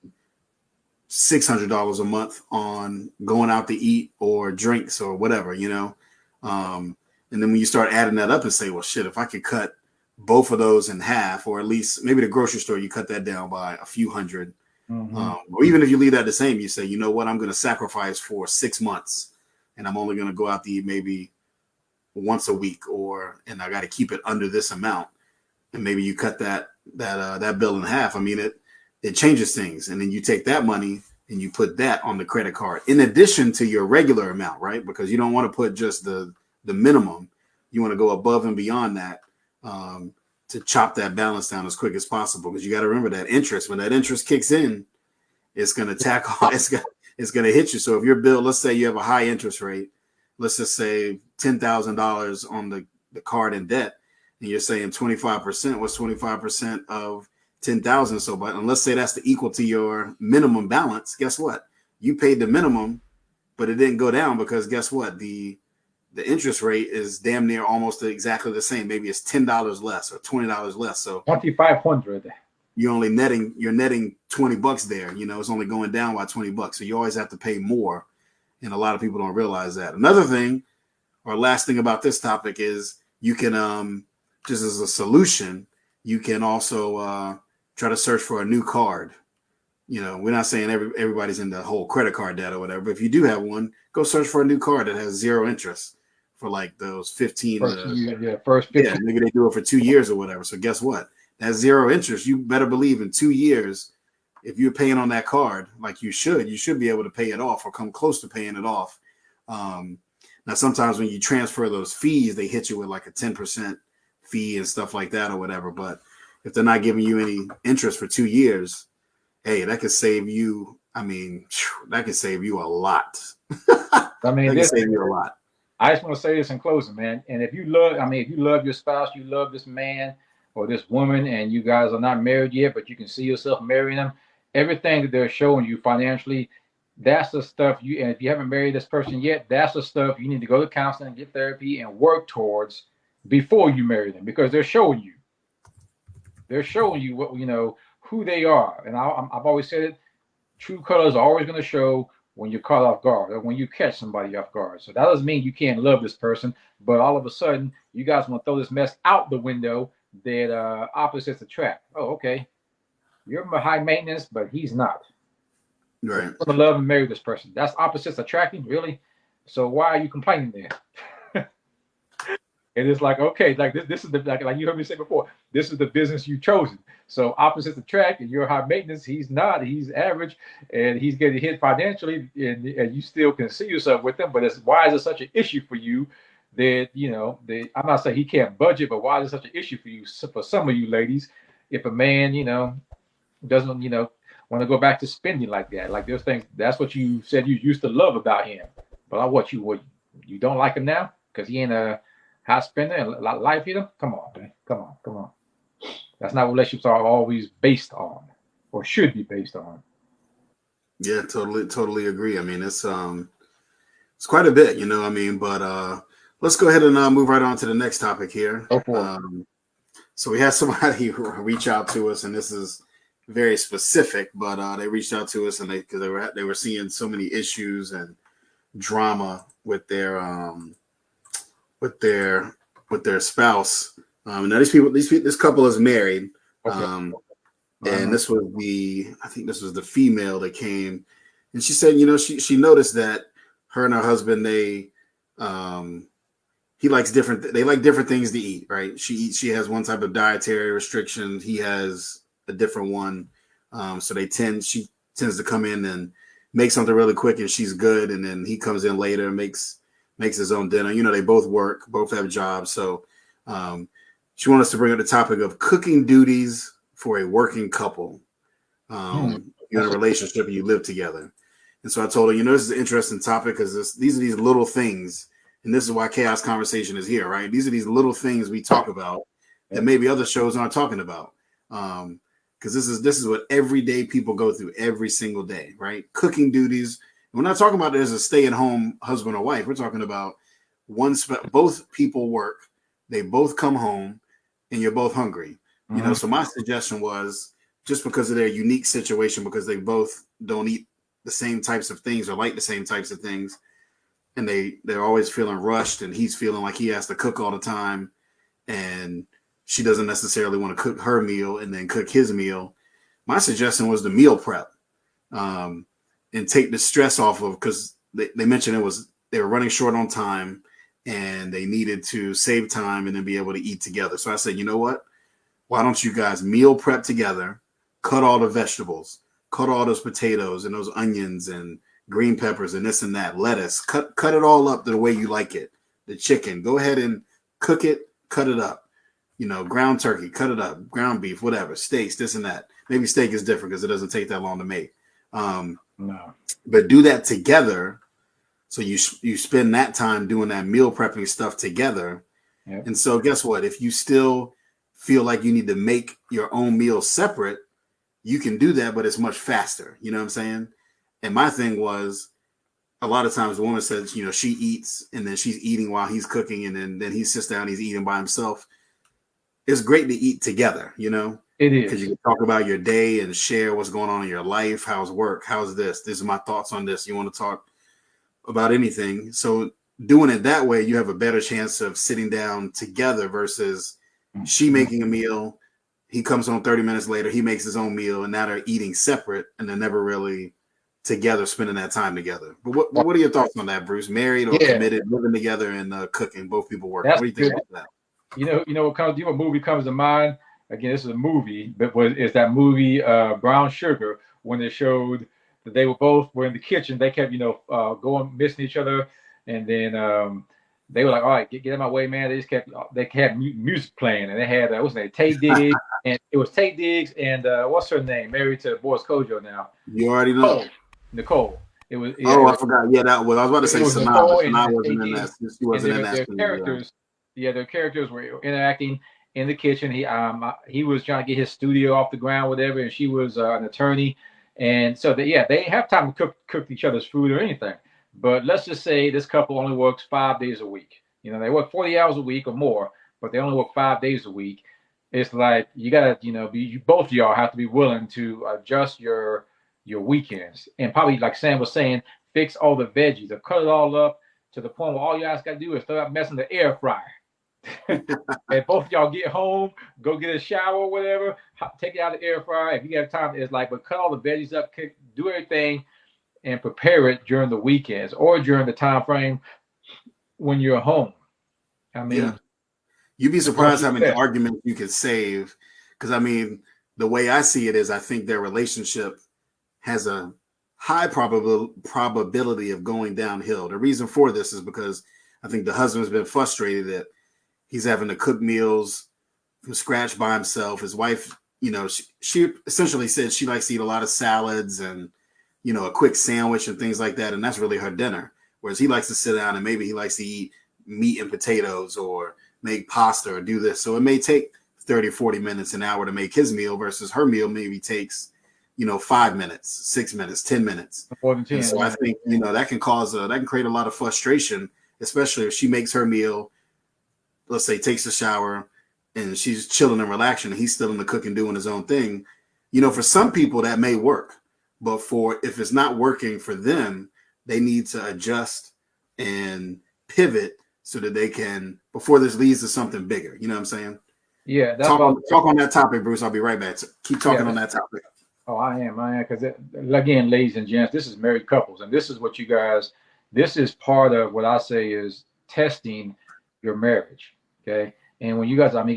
$600 a month on going out to eat or drinks or whatever, you know. And then when you start adding that up and say, well, shit, if I could cut both of those in half, or at least maybe the grocery store, you cut that down by a few hundred. Or even if you leave that the same, you say, you know what, I'm going to sacrifice for 6 months and I'm only going to go out to eat maybe once a week, and I got to keep it under this amount. And maybe you cut that bill in half. I mean, it changes things. And then you take that money and you put that on the credit card in addition to your regular amount, right? Because you don't want to put just the minimum. You want to go above and beyond that, to chop that balance down as quick as possible. Because you got to remember that interest, when that interest kicks in, it's going to tack on, it's going to hit you. So if your bill, let's say you have a high interest rate, let's just say $10,000 on the card in debt, and you're saying 25%, what's 25% of 10,000? So, but and let's say that's the equal to your minimum balance. Guess what? You paid the minimum, but it didn't go down because guess what? The interest rate is damn near almost exactly the same. Maybe it's $10 less or $20 less. So 2,500. You're netting $20 there. You know, it's only going down by $20. So you always have to pay more. And a lot of people don't realize that. Another thing, or last thing about this topic is you can, just as a solution, you can also try to search for a new card. You know, we're not saying everybody's in the whole credit card debt or whatever, but if you do have one, go search for a new card that has zero interest for like those 15. First 15. Yeah, maybe they do it for 2 years or whatever. So guess what? That zero interest, you better believe in 2 years, if you're paying on that card like you should be able to pay it off or come close to paying it off. Now, sometimes when you transfer those fees, they hit you with like a 10% fee and stuff like that or whatever. But if they're not giving you any interest for 2 years, hey, that could save you. I mean, that could save you a lot. I mean, that could save you a lot. I just want to say this in closing, man. And if you love your spouse, you love this man or this woman, and you guys are not married yet, but you can see yourself marrying them, everything that they're showing you financially, that's the stuff and if you haven't married this person yet, that's the stuff you need to go to counseling and get therapy and work towards before you marry them, because they're showing you what, you know, who they are. And I've always said it, true colors are always going to show when you're caught off guard or when you catch somebody off guard. So that doesn't mean you can't love this person, but all of a sudden you guys want to throw this mess out the window that opposites attract. Oh, okay. You're high maintenance, but he's not. Right. I'm going to love and marry this person. That's opposites attracting, really? So why are you complaining then? And it's like, okay, like this is the like you heard me say before, this is the business you've chosen. So opposites attract, and you're high maintenance. He's not. He's average, and he's getting hit financially, and you still can see yourself with him. But why is it such an issue for you that, you know, I'm not saying he can't budget, but why is it such an issue for you, for some of you ladies, if a man, you know, doesn't, you know, want to go back to spending like that? Like there's things, that's what you said you used to love about him. But what you don't like him now? because he ain't a high spender and life eater. Come on, man. Come on. That's not what relationships are always based on, or should be based on. Yeah, totally agree. I mean, it's quite a bit, you know. I mean, but let's go ahead and move right on to the next topic here. Go for it. So we had somebody reach out to us, and this is very specific, but they reached out to us, and because they were seeing so many issues and drama with their spouse. Now this couple is married. Okay. And this was I think this was the female that came, and she said, you know, she noticed that her and her husband, they like different things to eat, right? She has one type of dietary restriction. He has a different one. So she tends to come in and make something really quick, and she's good. And then he comes in later and makes his own dinner. You know, they both work, both have jobs. So she wanted us to bring up the topic of cooking duties for a working couple. You're in a relationship and you live together. And so I told her, you know, this is an interesting topic because these are these little things. And this is why Chaos Conversation is here, right? These are these little things we talk about that maybe other shows aren't talking about. Because this is what everyday people go through every single day, right? Cooking duties. We're not talking about there's a stay-at-home husband or wife. We're talking about both people work, they both come home, and you're both hungry. Mm-hmm. You know, so my suggestion was, just because of their unique situation, because they both don't eat the same types of things or like the same types of things, and they're always feeling rushed, and he's feeling like he has to cook all the time, and she doesn't necessarily want to cook her meal and then cook his meal. My suggestion was the meal prep, and take the stress off of, because they mentioned they were running short on time and they needed to save time and then be able to eat together. So I said, you know what? Why don't you guys meal prep together, cut all the vegetables, cut all those potatoes and those onions and green peppers and this and that, lettuce, cut it all up the way you like it. The chicken, go ahead and cook it, cut it up. You know, ground turkey, cut it up, ground beef, whatever, steaks, this and that. Maybe steak is different because it doesn't take that long to make. No. But do that together. So you spend that time doing that meal prepping stuff together. Yep. And so guess what? If you still feel like you need to make your own meal separate, you can do that, but it's much faster. You know what I'm saying? And my thing was, a lot of times the woman says, you know, she eats and then she's eating while he's cooking, and then he sits down, he's eating by himself. It's great to eat together, you know? It is. Because you can talk about your day and share what's going on in your life. How's work? How's this? This is my thoughts on this. You want to talk about anything. So doing it that way, you have a better chance of sitting down together versus she making a meal. He comes home 30 minutes later, he makes his own meal, and now they're eating separate and they're never really together, spending that time together. But what are your thoughts on that, Bruce? Married or committed, living together and cooking, both people work. What do you think about that? You know what movie comes to mind? Again, this is a movie, but it's that movie Brown Sugar, when they showed that they were in the kitchen. They kept, going missing each other, and then they were like, "All right, get out of my way, man." They kept music playing, and they had what's her name, Taye Diggs, and it was Taye Diggs and what's her name, married to Boris Kojo now. You already know. Nicole. It was. I forgot. Yeah, that was. I was about to say Sanaa, but Sanaa wasn't in that. She wasn't in that. Their characters. Yeah, their characters were interacting in the kitchen. He was trying to get his studio off the ground, whatever, and she was an attorney, and so they didn't have time to cook each other's food or anything. But let's just say this couple only works 5 days a week. You know, they work 40 hours a week or more, but they only work 5 days a week. It's like you gotta, both of y'all have to be willing to adjust your weekends, and probably, like Sam was saying, fix all the veggies or cut it all up to the point where all you guys got to do is throw that mess in the air fryer. And both of y'all get home, go get a shower or whatever, take it out of the air fryer. If you have time, it's like, but cut all the veggies up, do everything, and prepare it during the weekends or during the time frame when you're home. I mean, you'd be surprised how many arguments you could save. Because I mean, the way I see it is, I think their relationship has a high probability of going downhill. The reason for this is because I think the husband's been frustrated that he's having to cook meals from scratch by himself. His wife, she essentially said she likes to eat a lot of salads and, a quick sandwich and things like that. And that's really her dinner. Whereas he likes to sit down and maybe he likes to eat meat and potatoes or make pasta or do this. So it may take 30, 40 minutes, an hour to make his meal versus her meal maybe takes, 5 minutes, 6 minutes, 10 minutes. More than 10. And so I think, that can that can create a lot of frustration, especially if she makes her meal, let's say takes a shower and she's chilling and relaxing and he's still in the cooking doing his own thing. For some people that may work, but if it's not working for them, they need to adjust and pivot so that they can, before this leads to something bigger. You know what I'm saying? Yeah. That's talk on that topic, Bruce. I'll be right back. Keep talking on that topic. Oh, I am. Because again, ladies and gents, this is married couples. And this is what this is part of what I say is testing your marriage. Okay. And when you guys, I'm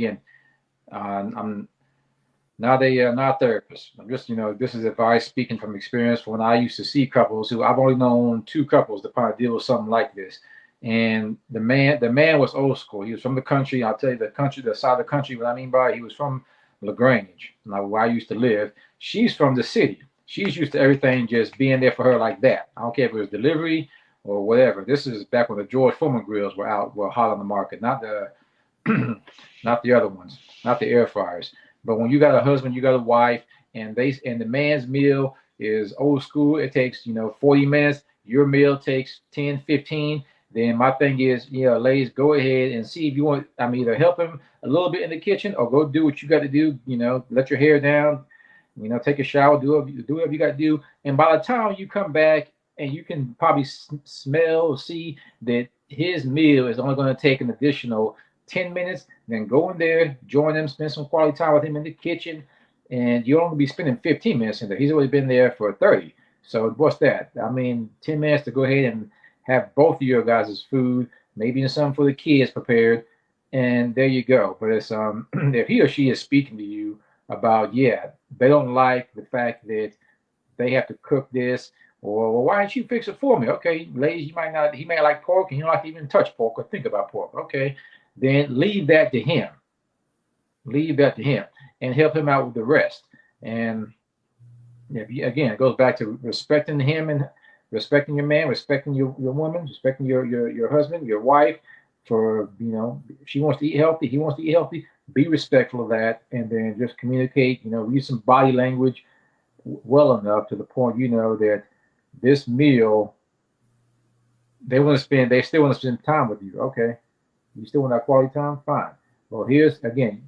not a therapist. I'm just, this is advice speaking from experience when I used to see couples who I've only known 2 couples to kind of deal with something like this. And the man was old school. He was from the country. I'll tell you the side of the country, what I mean by he was from LaGrange, where I used to live. She's from the city. She's used to everything just being there for her like that. I don't care if it was delivery or whatever. This is back when the George Foreman grills were hot on the market, not the other ones, not the air fryers. But when you got a husband, you got a wife, and the man's meal is old school. It takes 40 minutes. Your meal takes 10, 15. Then my thing is, ladies, go ahead and see if you want. Either help him a little bit in the kitchen or go do what you got to do. Let your hair down. Take a shower, do whatever you got to do. And by the time you come back, and you can probably smell or see that his meal is only going to take an additional 10 minutes, then go in there, join him, spend some quality time with him in the kitchen, and you'll only be spending 15 minutes in there. He's already been there for 30. So what's that? 10 minutes to go ahead and have both of your guys' food, maybe some for the kids prepared, and there you go. But it's if he or she is speaking to you about, they don't like the fact that they have to cook this, or well, why don't you fix it for me? Okay, ladies, he may like pork and he don't like to even touch pork or think about pork. Okay, then leave that to him. And help him out with the rest. And again, it goes back to respecting him and respecting your man, respecting your woman, respecting your husband, your wife. For if she wants to eat healthy, he wants to eat healthy. Be respectful of that, and then just communicate. Use some body language well enough to the point that this meal they still want to spend time with you. Okay. You still want that quality time? Fine. Well, here's again,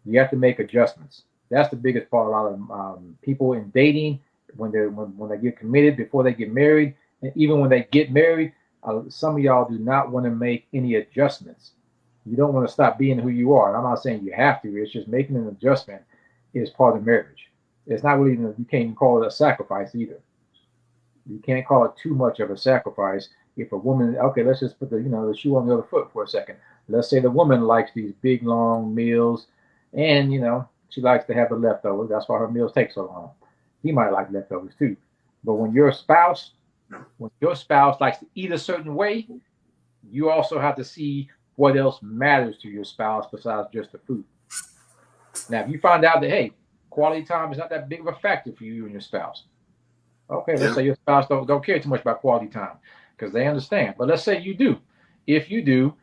you have to make adjustments. That's the biggest part. A lot of people in dating, when they get committed before they get married, and even when they get married, some of y'all do not want to make any adjustments. You don't want to stop being who you are. And I'm not saying you have to. It's just making an adjustment is part of marriage. It's not really. You can't even call it a sacrifice either. You can't call it too much of a sacrifice. If a woman, okay, let's just put the shoe on the other foot for a second. Let's say the woman likes these big long meals, and she likes to have the leftovers. That's why her meals take so long. He might like leftovers too. But when your spouse likes to eat a certain way, you also have to see what else matters to your spouse besides just the food. Now, if you find out that quality time is not that big of a factor for you and your spouse, okay, let's say your spouse don't care too much about quality time because they understand. But let's say you do. If you do,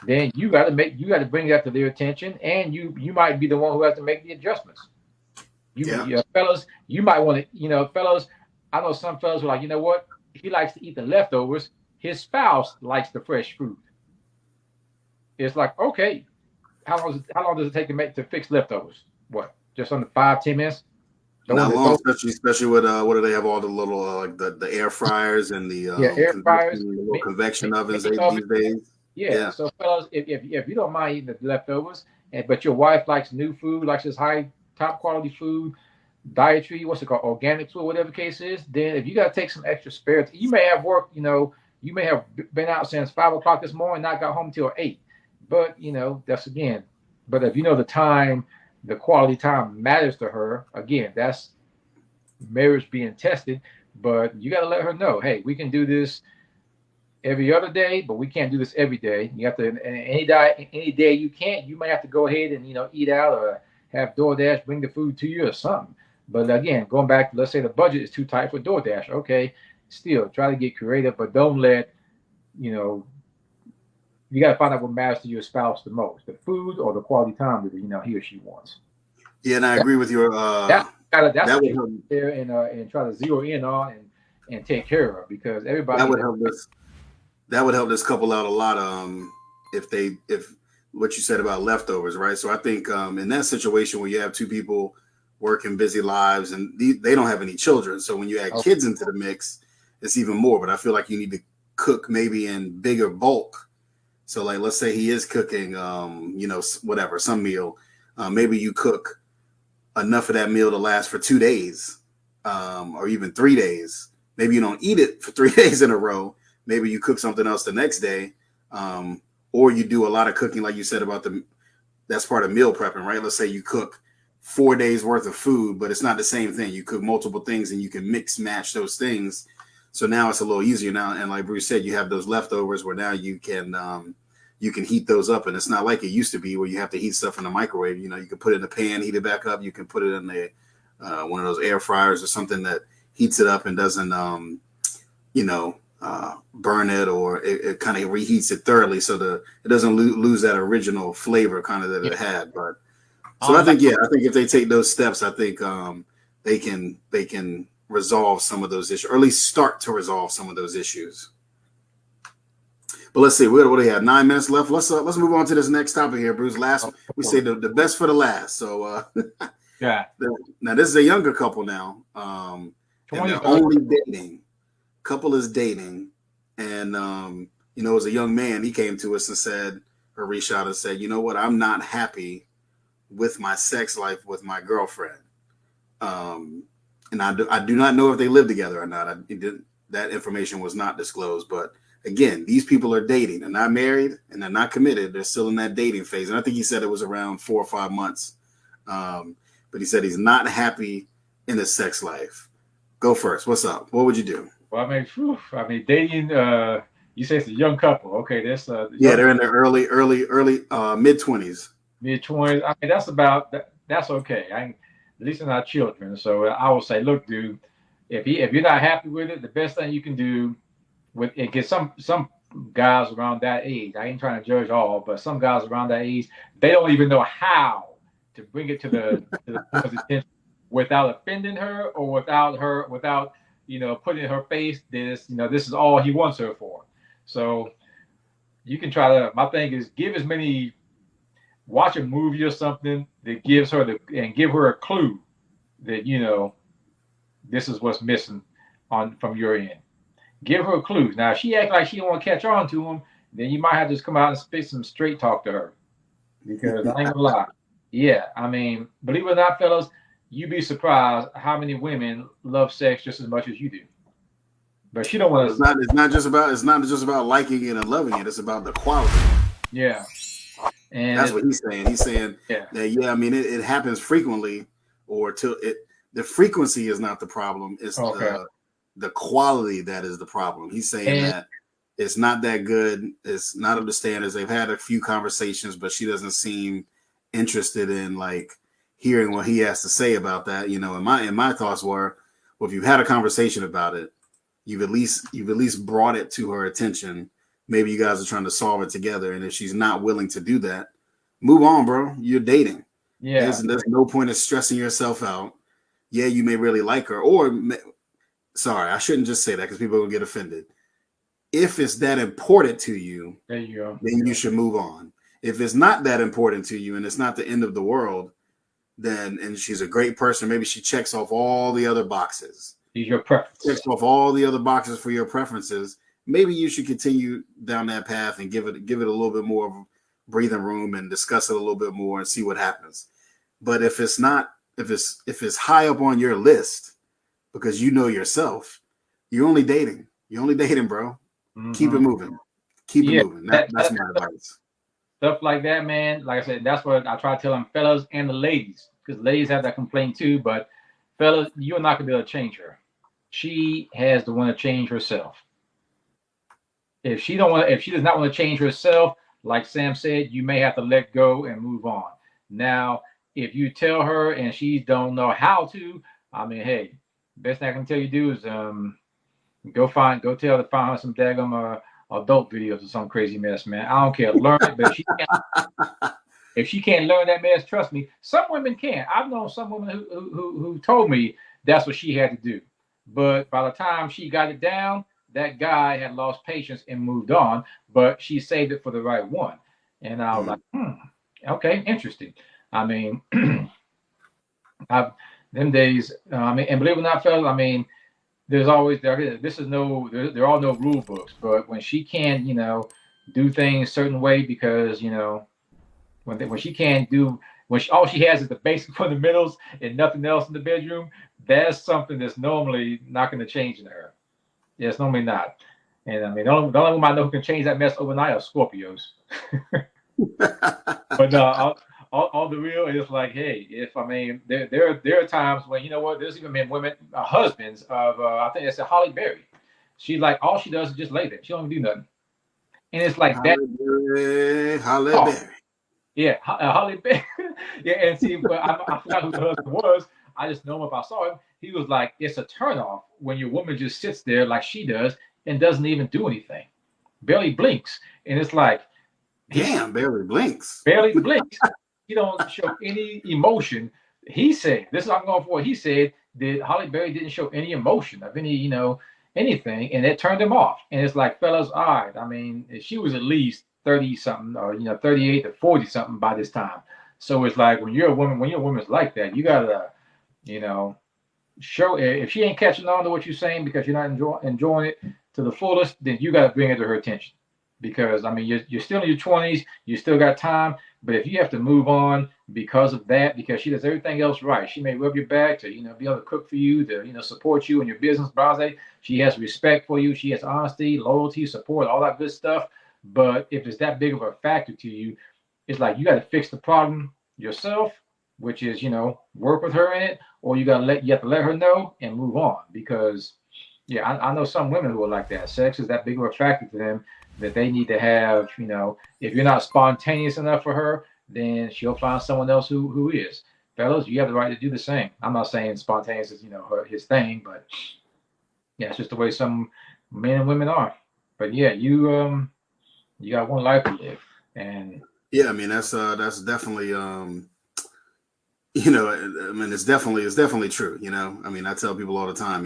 then you got to bring that to their attention, and you might be the one who has to make the adjustments. Fellas, you might want to, fellas. I know some fellas who are like, you know what? He likes to eat the leftovers. His spouse likes the fresh food. It's like, okay, how long does it take to fix leftovers? What? Just under 5-10 minutes? Not long, especially with what do they have, all the little like the air fryers and the air fryers, little convection ovens these days. Yeah. So fellas, if you don't mind eating the leftovers, but your wife likes new food, likes this high top quality food, dietary, what's it called, organic food, whatever the case is, then if you got to take some extra spare, you may have worked, you may have been out since 5 o'clock this morning, not got home till 8. But that's again. But if the time, the quality time matters to her, again, that's marriage being tested. But you got to let her know, hey, we can do this every other day, but we can't do this every day. You have to, any day you can't, you might have to go ahead and eat out or have DoorDash bring the food to you or something. But again, going back, let's say the budget is too tight for DoorDash. Okay, still try to get creative, but don't let You got to find out what matters to your spouse the most: the food or the quality time that he or she wants. Yeah, and I agree with your. That's That what would you help. there and try to zero in on and take care of, because That everybody. would help this. That would help this couple out a lot. If what you said about leftovers, right? So I think in that situation where you have two people working busy lives and they don't have any children, so when you add Oh, kids into the mix, it's even more. But I feel like you need to cook maybe in bigger bulk. So like, let's say he is cooking, whatever, some meal. Maybe you cook enough of that meal to last for 2 days, or even 3 days. Maybe you don't eat it for 3 days in a row. Maybe you cook something else the next day, or you do a lot of cooking, like you said about that's part of meal prepping, right? Let's say you cook 4 days worth of food, but it's not the same thing. You cook multiple things and you can mix match those things. So now it's a little easier now. And like Bruce said, you have those leftovers where now you can heat those up, and it's not like it used to be where you have to heat stuff in the microwave. You can put it in the pan, heat it back up. You can put it in the one of those air fryers or something that heats it up and doesn't burn it, or it kind of reheats it thoroughly so it doesn't lose that original flavor kind of that it had. But so I think if they take those steps, I think they can resolve some of those issues, or at least start to resolve some of those issues. But let's see, what do we have? 9 minutes left. Let's move on to this next topic here, Bruce. We say the best for the last. So yeah. Now this is a younger couple now, and they're only dating. Couple is dating, and as a young man, he came to us and said, or reached out and said, you know what, I'm not happy with my sex life with my girlfriend, and I do not know if they live together or not. That information was not disclosed, but again, these people are dating. They're not married and they're not committed. They're still in that dating phase. And I think he said it was around 4 or 5 months. But he said he's not happy in his sex life. Go first. What's up? What would you do? Well, I mean, dating. You say it's a young couple. Okay, that's they're in their early mid-20s. Mid-20s. I mean, that's okay. At least they're not children. So I will say, look, dude, if you're not happy with it, the best thing you can do with it, get some guys around that age. I ain't trying to judge all, but some guys around that age, they don't even know how to bring it to the woman's attention without offending her, or without putting in her face this is all he wants her for. So you can try to. My thing is, watch a movie or something that gives her and give her a clue that this is what's missing from your end. Give her clues. Now, if she acts like she don't want to catch on to him, then you might have to just come out and spit some straight talk to her. Because I ain't gonna lie. Yeah, I mean, believe it or not, fellas, you'd be surprised how many women love sex just as much as you do. But she don't want to. It's not just about liking it and loving it. It's about the quality. Yeah, and that's what he's saying. He's saying that I mean, it happens frequently, or the frequency is not the problem. It's the quality that is the problem. He's saying that it's not that good. It's not up to standards. They've had a few conversations, but she doesn't seem interested in like hearing what he has to say about that. And my thoughts were, well, if you've had a conversation about it, you've at least brought it to her attention. Maybe you guys are trying to solve it together. And if she's not willing to do that, move on, bro. You're dating. Yeah. There's no point in stressing yourself out. Yeah, you may really like her, sorry, I shouldn't just say that because people will get offended. If it's that important to you, there you go. Then you should move on. If it's not that important to you and it's not the end of the world, and she's a great person, maybe she checks off all the other boxes. Your preference. Checks off all the other boxes for your preferences. Maybe you should continue down that path and give it a little bit more of breathing room and discuss it a little bit more and see what happens. But if it's high up on your list, because you know yourself, you're only dating, bro. Mm-hmm. Keep it moving. Keep it moving. That's my advice. Stuff like that, man. Like I said, that's what I try to tell them, fellas and the ladies, because ladies have that complaint too. But fellas, you're not gonna be able to change her. She has to want to change herself. If she does not want to change herself, like Sam said, you may have to let go and move on. Now, if you tell her and she don't know how to, I mean, hey, best thing I can tell you to do is go tell her to find her some daggum adult videos or some crazy mess, man. I don't care. Learn it, but if she can't learn that mess, trust me, some women can. I've known some women who told me that's what she had to do. But by the time she got it down, that guy had lost patience and moved on, but she saved it for the right one. And I was like, okay, interesting. I mean, them days, I mean, and believe it or not, fellas, I mean, there are no rule books, but when she can, do things a certain way because, when she can't do, all she has is the basic fundamentals and nothing else in the bedroom, that's something that's normally not going to change in her. Yeah, it's normally not. And I mean, the only one I know who can change that mess overnight are Scorpios. But all the real is like, hey, there are times when, there's even been women, husbands of, I think it's a Holly Berry. She's like, all she does is just lay there. She don't do nothing. And it's like Holly Berry. Yeah, Holly Berry. Yeah, and see, but I forgot who the husband was. I just know him if I saw him. He was like, it's a turnoff when your woman just sits there like she does and doesn't even do anything. Barely blinks. And it's like, damn, barely blinks. Barely blinks. He don't show any emotion. He said, this is what I'm going for. He said that Holly Berry didn't show any emotion of any, anything, and it turned him off. And it's like, fellas, all right. I mean, she was at least 30 something or 38 to 40 something by this time. So it's like when you're a woman's like that, you gotta, show, if she ain't catching on to what you're saying because you're not enjoying it to the fullest, then you gotta bring it to her attention. Because I mean, you're still in your 20s, you still got time. But if you have to move on because of that, because she does everything else right, she may rub your back to be able to cook for you, to support you in your business, blase. She has respect for you. She has honesty, loyalty, support, all that good stuff. But if it's that big of a factor to you, it's like you got to fix the problem yourself, which is work with her in it, or you have to let her know and move on. Because I know some women who are like that. Sex is that big of a factor to them that they need to have. If you're not spontaneous enough for her, then she'll find someone else who is. Fellas, you have the right to do the same. I'm not saying spontaneous is his thing, but it's just the way some men and women are. But you got one life to live, and I mean that's definitely I mean it's definitely true. I mean I tell people all the time,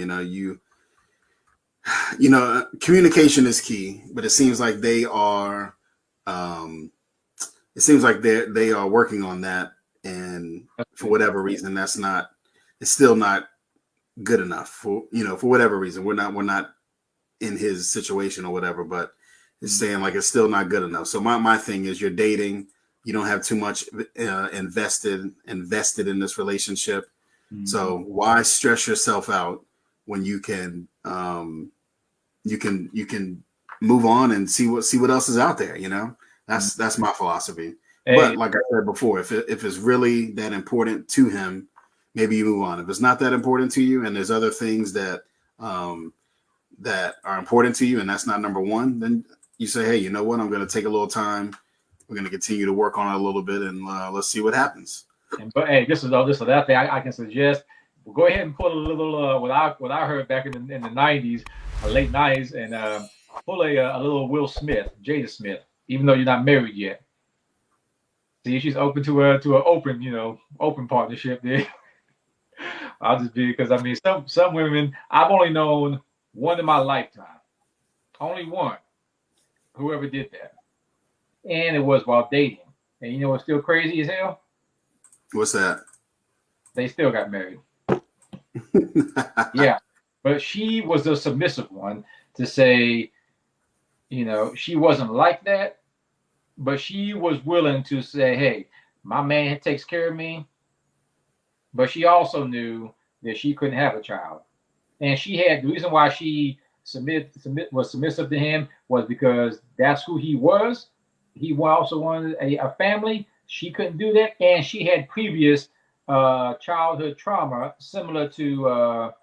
communication is key, but it seems like they are they are working on that, and for whatever reason it's still not good enough for whatever reason. We're not in his situation or whatever, but it's saying like it's still not good enough. So my thing is, you're dating, you don't have too much invested in this relationship. Mm-hmm. So why stress yourself out when you can move on and see what else is out there? That's my philosophy. Hey. But like I said before, if it's really that important to him, maybe you move on. If it's not that important to you and there's other things that that are important to you and that's not number one, then you say, hey, you know what? I'm going to take a little time. We're going to continue to work on it a little bit, and let's see what happens. But hey, this is that thing I can suggest. We'll go ahead and put a little what I heard back in the 90s, late 90s, and pull a little Will Smith, Jada Smith, even though you're not married yet. See, she's open to an open partnership there. I'll just be, because I mean, some women, I've only known one in my lifetime, only one, whoever did that, and it was while dating. And you know what's still crazy as hell? What's that? They still got married. Yeah, but she was the submissive one to say, she wasn't like that, but she was willing to say, hey, my man takes care of me. But she also knew that she couldn't have a child. And she had, the reason why she was submissive to him was because that's who he was. He also wanted a family. She couldn't do that. And she had previous childhood trauma similar to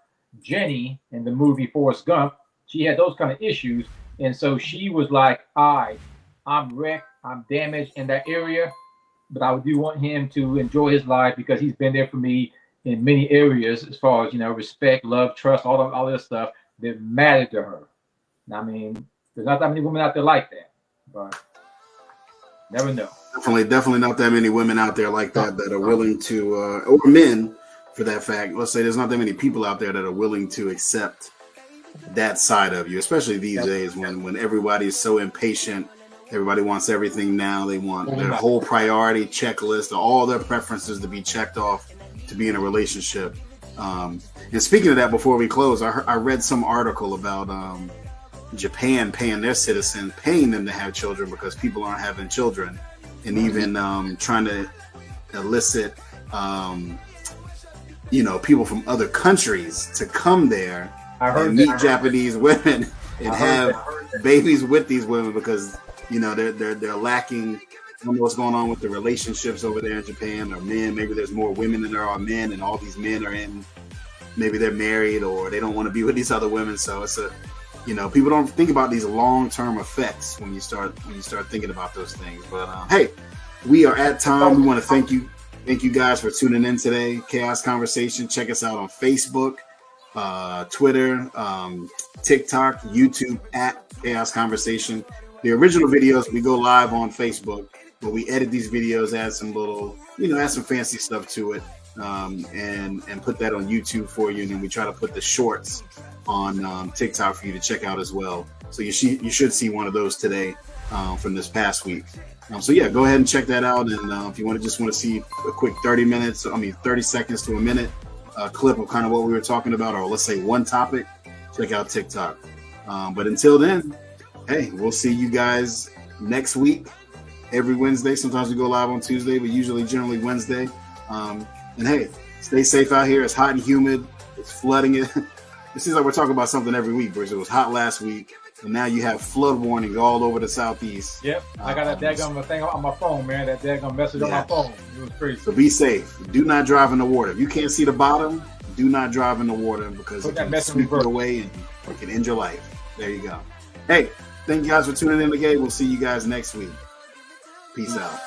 Jenny in the movie Forrest Gump. She had those kind of issues. And so she was like, all right, I'm wrecked, I'm damaged in that area, but I do want him to enjoy his life because he's been there for me in many areas as far as, respect, love, trust, all this stuff that mattered to her. I mean, There's not that many women out there like that, but never know. Definitely not that many women out there like that are willing to, or men for that fact. Let's say there's not that many people out there that are willing to accept that side of you, especially these days when everybody's so impatient. Everybody wants everything now. They want their whole priority checklist, all their preferences to be checked off to be in a relationship. And speaking of that, before we close, I read some article about Japan paying their citizens, paying them to have children because people aren't having children, and even trying to elicit, people from other countries to come there and meet Japanese women and have babies with these women because they're lacking. I don't know what's going on with the relationships over there in Japan, or men. Maybe there's more women than there are men, and all these men are in. Maybe they're married or they don't want to be with these other women. So it's people don't think about these long-term effects when you start thinking about those things. But hey, we are at time. We want to thank you guys for tuning in today. Chaos Conversation. Check us out on Facebook, Twitter, TikTok, YouTube at Chaos Conversation. The original videos, we go live on Facebook, but we edit these videos, add some little, add some fancy stuff to it, and put that on YouTube for you. And then we try to put the shorts on TikTok for you to check out as well. So you should see one of those today from this past week. So yeah, go ahead and check that out. And if you want to see a quick 30 seconds to a minute clip of kind of what we were talking about, or let's say one topic, check out TikTok. But until then, hey, we'll see you guys next week, every Wednesday. Sometimes we go live on Tuesday, but generally Wednesday. And hey, stay safe out here. It's hot and humid. It's flooding it. It seems like we're talking about something every week, because it was hot last week, and now you have flood warnings all over the Southeast. Yep, I got that daggum thing on my phone, man. That daggum message on my phone. It was crazy. So be safe. Do not drive in the water. If you can't see the bottom, do not drive in the water, because it can sweep it away and it can end your life. There you go. Hey, thank you guys for tuning in again. We'll see you guys next week. Peace out.